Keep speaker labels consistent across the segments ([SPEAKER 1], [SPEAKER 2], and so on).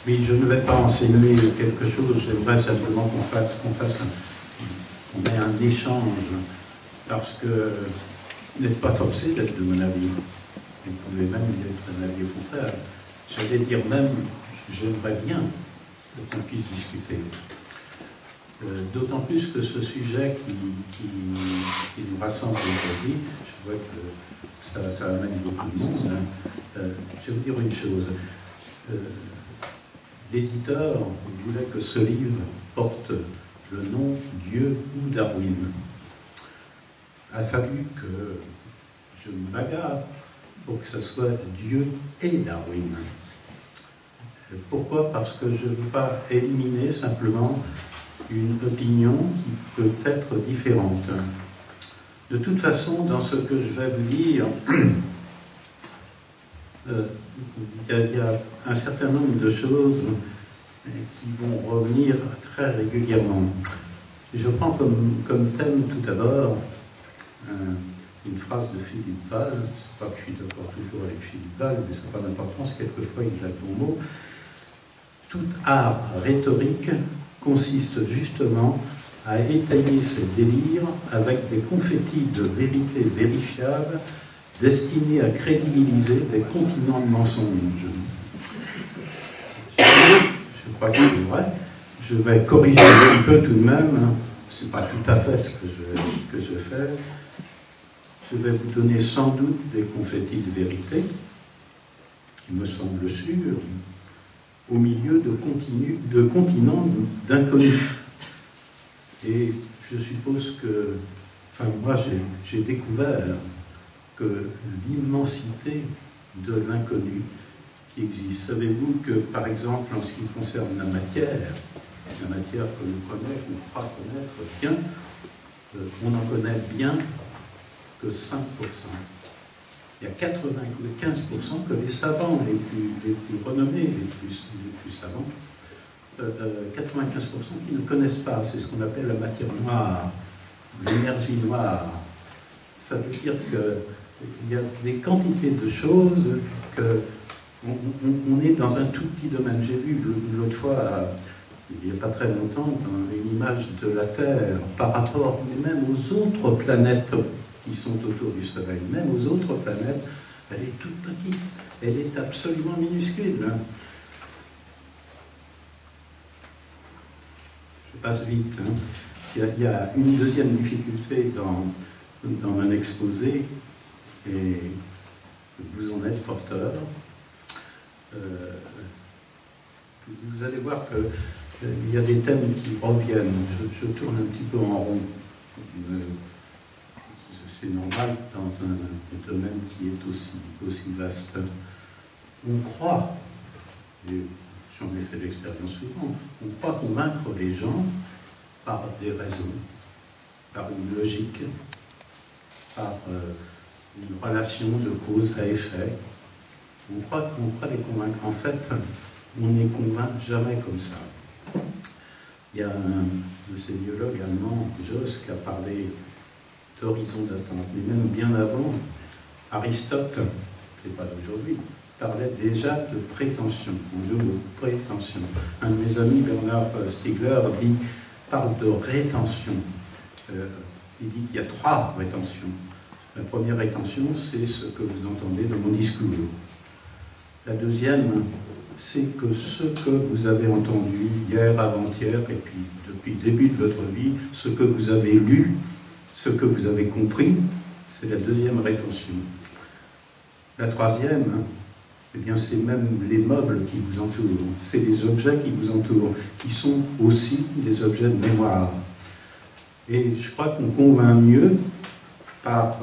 [SPEAKER 1] Oui, je ne vais pas enseigner quelque chose, j'aimerais simplement qu'on ait un échange, parce que vous n'êtes pas forcé d'être de mon avis. Vous pouvez même être d'un avis au contraire. J'allais dire même, j'aimerais bien qu'on puisse discuter. D'autant plus que ce sujet qui nous rassemble aujourd'hui, je vois que ça amène beaucoup de monde. Je vais vous dire une chose. L'éditeur voulait que ce livre porte le nom Dieu ou Darwin. Il a fallu que je me bagarre pour que ce soit Dieu et Darwin. Pourquoi? Parce que je ne veux pas éliminer simplement une opinion qui peut être différente. De toute façon, dans ce que je vais vous dire, il y a un certain nombre de choses qui vont revenir très régulièrement. Je prends comme thème tout d'abord une phrase de Philippe Val. C'est pas que je suis d'accord toujours avec Philippe Val, mais ça n'a pas d'importance, quelquefois il a le bon mot. Tout art rhétorique consiste justement à étayer ses délires avec des confettis de vérité vérifiables destinés à crédibiliser des continents de mensonges. Je crois que c'est vrai. Je vais corriger un peu tout de même. Ce n'est pas tout à fait ce que je fais. Je vais vous donner sans doute des confettis de vérité, qui me semblent sûrs, au milieu de continents d'inconnus. Et je suppose que, enfin moi j'ai découvert que l'immensité de l'inconnu qui existe. Savez-vous que, par exemple, en ce qui concerne la matière que l'on connaît, qu'on croit connaître bien, on n'en connaît bien que 5%. Il y a 95% que les savants les plus renommés, les plus savants, 95% qui ne connaissent pas. C'est ce qu'on appelle la matière noire, l'énergie noire. Ça veut dire qu'il y a des quantités de choses que on est dans un tout petit domaine. J'ai vu l'autre fois, il n'y a pas très longtemps, une image de la Terre par rapport même aux autres planètes qui sont autour du Soleil, même aux autres planètes, elle est toute petite, elle est absolument minuscule. Je passe vite. Il y a une deuxième difficulté dans mon exposé, et vous en êtes porteur. Vous allez voir qu'il y a des thèmes qui reviennent. Je tourne un petit peu en rond. C'est normal dans un domaine qui est aussi vaste. On croit, et j'en ai fait l'expérience souvent, on croit convaincre les gens par des raisons, par une logique, par une relation de cause à effet. On croit les convaincre. En fait, on ne les convainc jamais comme ça. Il y a un de ces biologues allemands, Josse, qui a parlé d'horizon d'attente, mais même bien avant, Aristote, qui n'est pas d'aujourd'hui, parlait déjà de prétention, de prétention. Un de mes amis, Bernard Stiegler, parle de rétention. Il dit qu'il y a 3 rétentions. La première rétention, c'est ce que vous entendez dans mon discours. La deuxième, c'est que ce que vous avez entendu hier, avant-hier, et puis depuis le début de votre vie, ce que vous avez lu, ce que vous avez compris, c'est la deuxième rétention. La troisième, eh bien, c'est même les meubles qui vous entourent, c'est les objets qui vous entourent, qui sont aussi des objets de mémoire. Et je crois qu'on convainc mieux par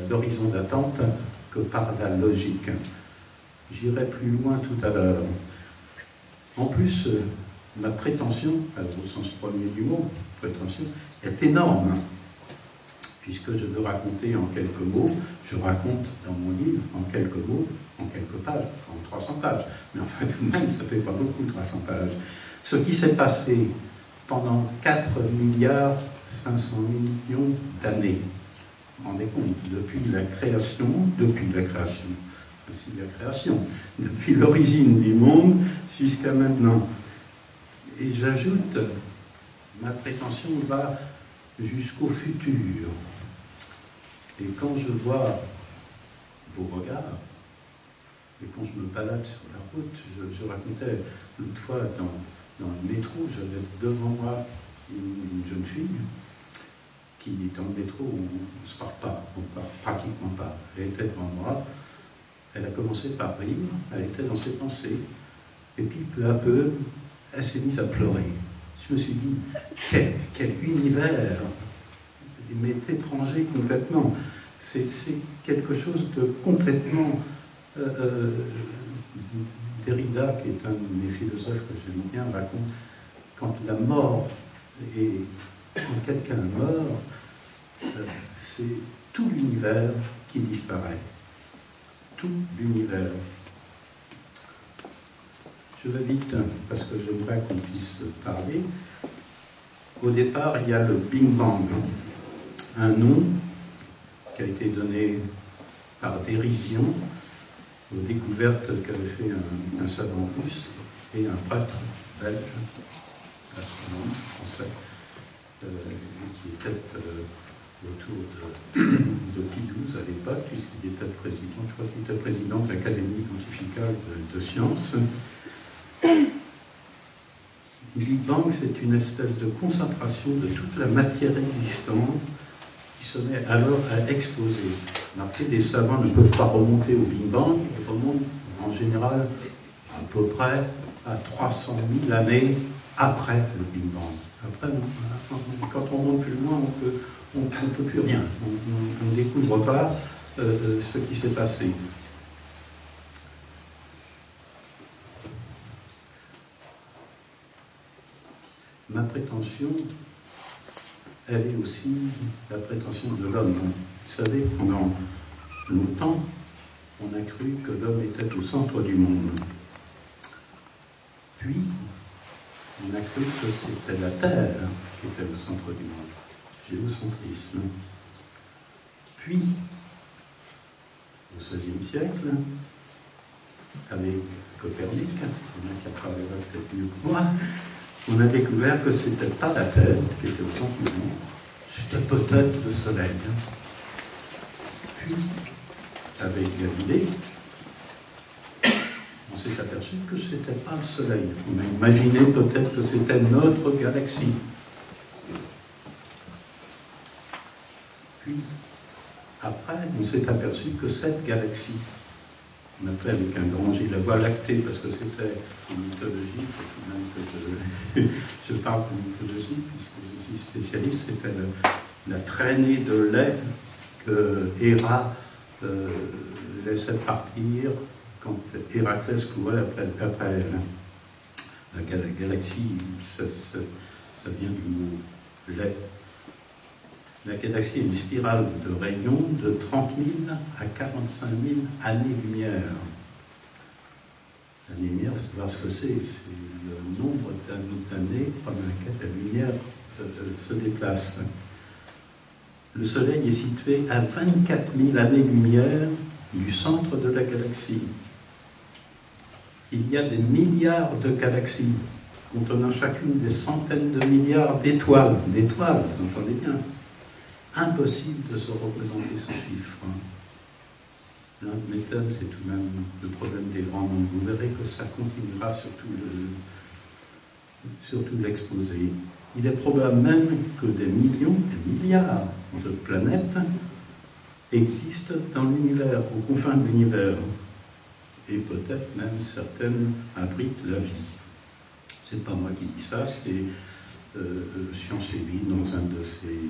[SPEAKER 1] l'horizon d'attente que par la logique. J'irai plus loin tout à l'heure. En plus, ma prétention, au sens premier du mot, prétention, est énorme, puisque je veux raconter en quelques mots, je raconte dans mon livre en quelques mots, en quelques pages, en 300 pages, mais enfin tout de même, ça fait pas beaucoup, 300 pages. Ce qui s'est passé pendant 4 milliards 500 millions d'années. Vous vous rendez compte, depuis la création, ainsi la création, depuis l'origine du monde jusqu'à maintenant. Et j'ajoute, ma prétention va jusqu'au futur. Et quand je vois vos regards, et quand je me balade sur la route, je racontais l'autre fois dans le métro, j'avais devant moi une jeune fille qui, dans le métro, on ne se parle pas, on ne parle pratiquement pas. Elle était devant moi, elle a commencé par rire, elle était dans ses pensées, et puis peu à peu, elle s'est mise à pleurer. Je me suis dit, quel univers, mais étranger complètement. C'est quelque chose de complètement... Derrida, qui est un de mes philosophes que j'aime bien, raconte quand la mort est... Quand quelqu'un meurt, c'est tout l'univers qui disparaît. Tout l'univers. Je vais vite, parce que j'aimerais qu'on puisse parler. Au départ, il y a le Big Bang, un nom qui a été donné par dérision aux découvertes qu'avait fait un savant russe et un prêtre belge, astronome français, qui était autour de Pie XII à l'époque, puisqu'il était président, je crois qu'il était président de l'Académie pontificale de sciences. Le Big Bang, c'est une espèce de concentration de toute la matière existante qui se met alors à exploser. Après, les savants ne peuvent pas remonter au Big Bang, ils remontent en général à peu près à 300 000 années après le Big Bang. Après, quand on monte plus loin, on ne peut plus rien. On ne découvre pas ce qui s'est passé. Ma prétention, elle est aussi la prétention de l'homme. Vous savez, pendant longtemps, on a cru que l'homme était au centre du monde. Puis, on a cru que c'était la Terre qui était au centre du monde. Géocentrisme. Puis, au XVIe siècle, avec Copernic, il y en a qui travaillera peut-être mieux que moi, on a découvert que ce n'était pas la Terre qui était au centre du monde, c'était peut-être le Soleil. Puis, avec Galilée, on s'est aperçu que ce n'était pas le Soleil. On a imaginé peut-être que c'était notre galaxie. Puis, après, on s'est aperçu que cette galaxie, on appelait avec un grand J la Voie lactée, parce que c'était une mythologie, il faut même que je parle de mythologie, puisque je suis spécialiste, c'était la traînée de lait que Héra laissait partir quand Héraclès courait après elle. La galaxie, ça vient du mot lait. La galaxie est une spirale de rayons de 30 000 à 45 000 années-lumière. L'année-lumière, c'est savoir ce que c'est le nombre d'années pendant lesquelles la lumière se déplace. Le Soleil est situé à 24 000 années-lumière du centre de la galaxie. Il y a des milliards de galaxies, contenant chacune des centaines de milliards d'étoiles. D'étoiles, vous entendez bien. Impossible de se représenter ce chiffre. L'un de mes thèmes, c'est tout de même le problème des grands nombres. Vous verrez que ça continuera surtout l'exposer. Il est probable même que des millions, des milliards de planètes existent dans l'univers, aux confins de l'univers. Et peut-être même certaines abritent la vie. C'est pas moi qui dis ça, c'est Science et Vie dans un de ses...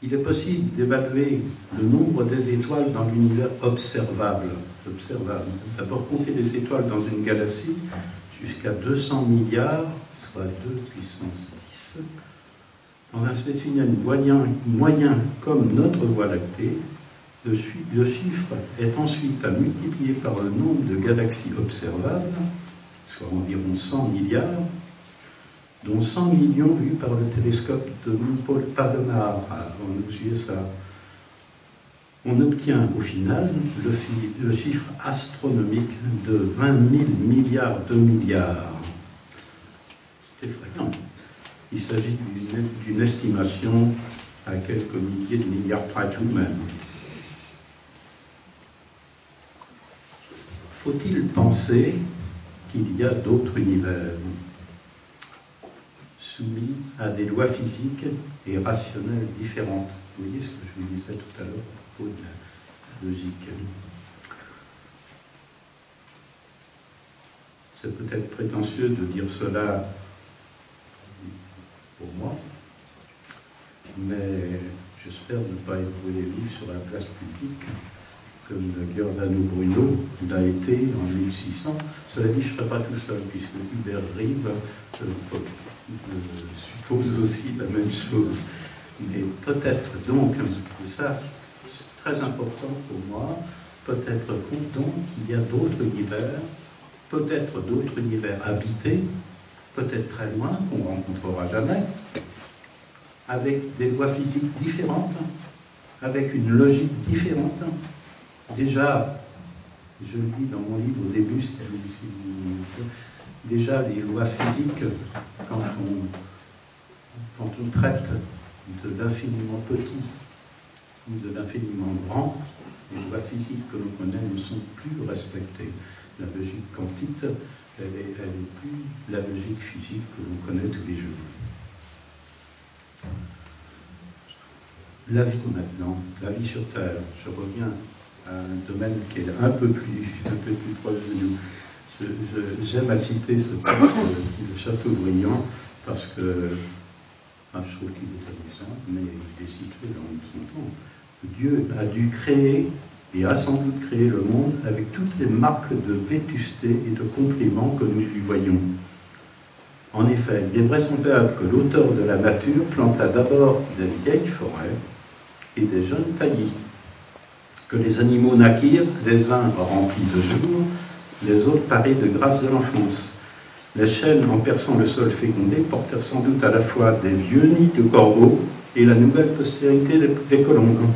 [SPEAKER 1] Il est possible d'évaluer le nombre des étoiles dans l'univers observable. D'abord, compter les étoiles dans une galaxie jusqu'à 200 milliards, soit 2 puissance 10. Dans un spécimen moyen comme notre Voie lactée, le chiffre est ensuite à multiplier par le nombre de galaxies observables, soit environ 100 milliards, dont 100 millions vus par le télescope de Paul Palomar aux USA. on obtient au final le chiffre astronomique de 20 000 milliards de milliards. C'est effrayant. Il s'agit d'une estimation à quelques milliers de milliards près tout de même. Faut-il penser qu'il y a d'autres univers soumis à des lois physiques et rationnelles différentes? Vous voyez ce que je vous disais tout à l'heure à propos de la logique. C'est peut-être prétentieux de dire cela pour moi, mais j'espère ne pas ébrouiller les livres sur la place publique comme Giordano Bruno l'a été en 1600. Cela dit, je ne serai pas tout seul, puisque Hubert Reeves suppose aussi la même chose. Mais peut-être donc, ça c'est très important pour moi, peut-être donc qu'il y a d'autres univers, peut-être d'autres univers habités, peut-être très loin, qu'on ne rencontrera jamais, avec des lois physiques différentes, avec une logique différente. Déjà, je le dis dans mon livre au début, déjà les lois physiques, quand on traite de l'infiniment petit ou de l'infiniment grand, les lois physiques que l'on connaît ne sont plus respectées. La logique quantique, elle est plus la logique physique que l'on connaît tous les jours. La vie maintenant, la vie sur Terre, je reviens à un domaine qui est un peu plus proche de nous. J'aime à citer ce texte de Chateaubriand parce que je trouve qu'il est amusant, mais il est situé dans son temps. Dieu a dû créer et a sans doute créé le monde avec toutes les marques de vétusté et de compliments que nous lui voyons. En effet, il est vraisemblable que l'auteur de la nature planta d'abord des vieilles forêts et des jeunes taillis, que les animaux naquirent, les uns remplis de jour, les autres parés de grâce de l'enfance. Les chênes, en perçant le sol fécondé, portèrent sans doute à la fois des vieux nids de corbeaux et la nouvelle postérité des colombes.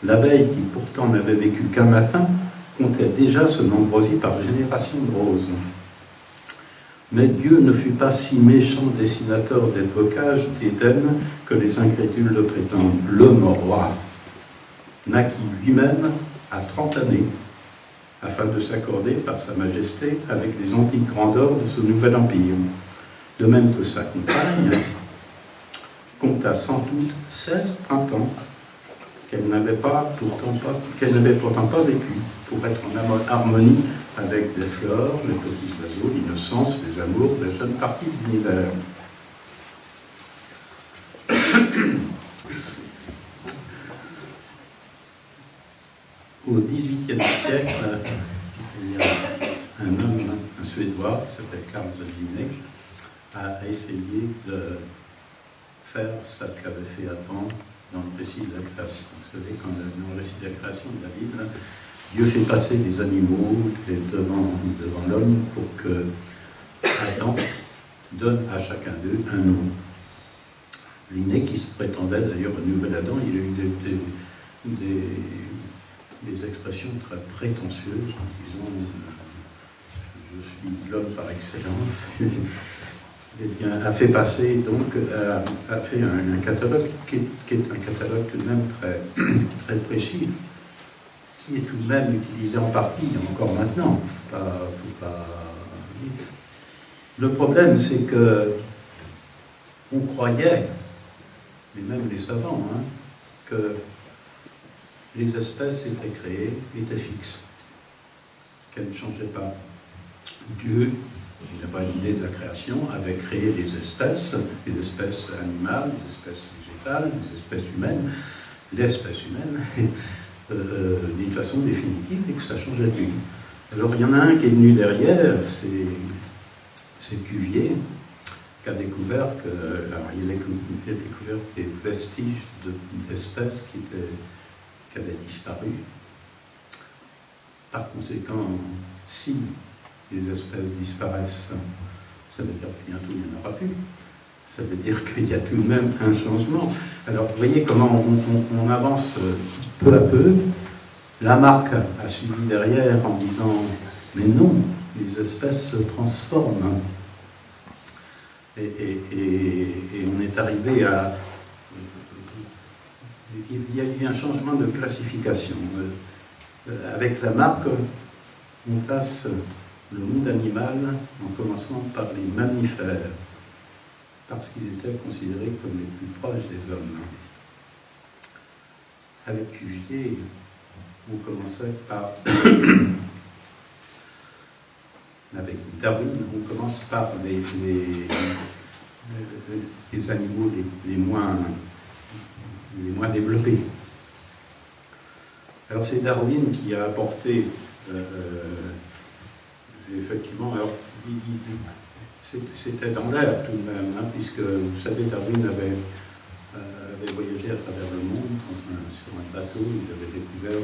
[SPEAKER 1] L'abeille, qui pourtant n'avait vécu qu'un matin, comptait déjà son ambroisie par génération de roses. Mais Dieu ne fut pas si méchant dessinateur des bocages d'Éden que les incrédules le prétendent. L'homme roi naquit lui-même à 30 années, afin de s'accorder par sa majesté avec les antiques grandeurs de ce nouvel empire. De même que sa compagne compta sans doute 16 printemps qu'elle n'avait pourtant pas vécu, pour être en harmonie avec les fleurs, les petits oiseaux, l'innocence, les amours, les jeunes parties de l'univers. Au XVIIIe siècle, il y a un homme, un Suédois, qui s'appelle Carl Linné, a essayé de faire ce qu'avait fait Adam dans le récit de la création. Vous savez, dans le récit de la création de la Bible, Dieu fait passer les animaux devant l'homme pour que Adam donne à chacun d'eux un nom. Linné, qui se prétendait d'ailleurs un nouvel Adam, il a eu des expressions très prétentieuses en disant je suis l'homme par excellence. Eh bien, a fait passer donc a fait un catalogue qui est un catalogue tout de même très précis, qui est tout de même utilisé en partie encore maintenant. Le problème, c'est que on croyait, et même les savants, que les espèces étaient créées, étaient fixes, qu'elles ne changeaient pas. Dieu, il n'a pas l'idée de la création, avait créé des espèces animales, des espèces végétales, des espèces humaines, l'espèce humaine, d'une façon définitive, et que ça changeait plus. Alors il y en a un qui est venu derrière, c'est Cuvier, qui a découvert que, alors il a découvert des vestiges d'espèces qui avaient disparu. Par conséquent, si les espèces disparaissent, ça veut dire que bientôt il n'y en aura plus. ça veut dire qu'il y a tout de même un changement. Alors, vous voyez comment on avance peu à peu. Lamarck a suivi derrière en disant « Mais non, les espèces se transforment. » Et on est arrivé à... Il y a eu un changement de classification. Avec Lamarck, on place le monde animal en commençant par les mammifères, parce qu'ils étaient considérés comme les plus proches des hommes. Avec Cuvier, on commençait par... avec Darwin, on commence par les animaux les moins développés. Alors c'est Darwin qui a apporté, effectivement, alors, c'était dans l'air tout de même, hein, puisque, vous savez, Darwin avait voyagé à travers le monde sur un bateau, il avait découvert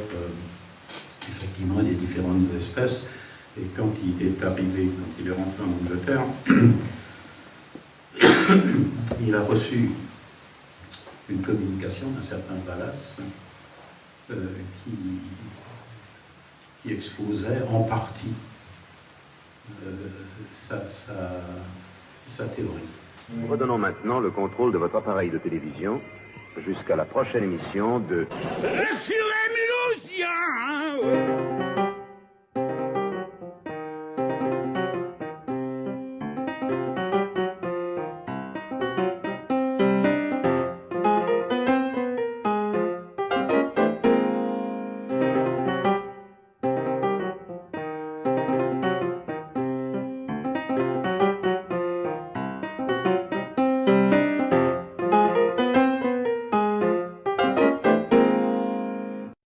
[SPEAKER 1] effectivement les différentes espèces, et quand il est arrivé, quand il est rentré en Angleterre, il a reçu une communication d'un certain Wallace qui exposait en partie sa théorie.
[SPEAKER 2] Nous redonnons maintenant le contrôle de votre appareil de télévision jusqu'à la prochaine émission de...